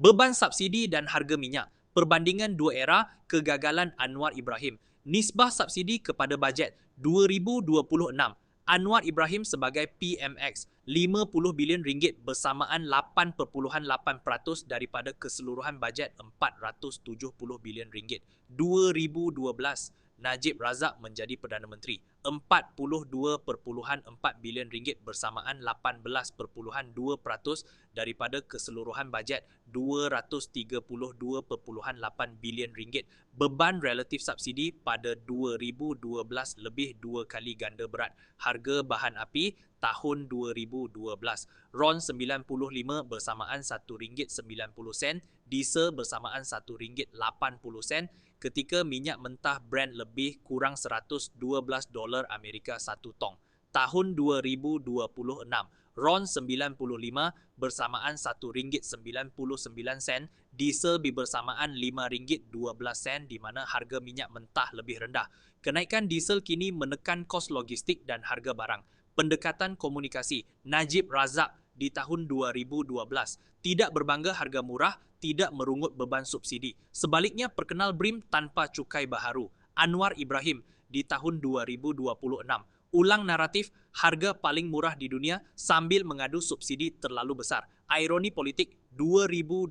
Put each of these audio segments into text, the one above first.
Beban subsidi dan harga minyak. Perbandingan dua era, kegagalan Anwar Ibrahim. Nisbah subsidi kepada bajet 2026. Anwar Ibrahim sebagai PMX, RM50 bilion bersamaan 8.8% daripada keseluruhan bajet RM470 bilion. 2012, Najib Razak menjadi Perdana Menteri, RM42.4 bilion bersamaan 18.2% daripada keseluruhan bajet RM232.8 bilion. Beban relatif subsidi pada 2012 lebih 2 kali ganda berat. Harga bahan api tahun 2012, RON 95 bersamaan RM1.90, diesel bersamaan RM1.80 ketika minyak mentah Brent lebih kurang $112 Amerika satu tong. Tahun 2026, RON 95 bersamaan RM1.99, diesel bersamaan RM5.12 di mana harga minyak mentah lebih rendah. Kenaikan diesel kini menekan kos logistik dan harga barang. Pendekatan komunikasi Najib Razak di tahun 2012 tidak berbangga harga murah, tidak merungut beban subsidi. Sebaliknya perkenal BRIM tanpa cukai baharu. Anwar Ibrahim di tahun 2026 ulang naratif harga paling murah di dunia sambil mengadu subsidi terlalu besar. Ironi politik 2012,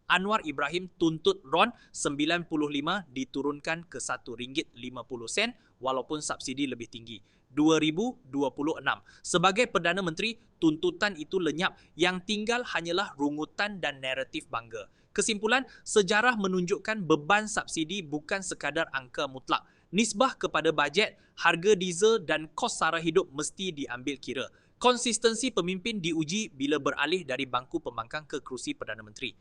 Anwar Ibrahim tuntut RON 95 diturunkan ke RM1.50 walaupun subsidi lebih tinggi. 2026, sebagai Perdana Menteri, tuntutan itu lenyap, yang tinggal hanyalah rungutan dan naratif bangga. Kesimpulan, sejarah menunjukkan beban subsidi bukan sekadar angka mutlak. Nisbah kepada bajet, harga diesel dan kos sara hidup mesti diambil kira. Konsistensi pemimpin diuji bila beralih dari bangku pembangkang ke kerusi Perdana Menteri.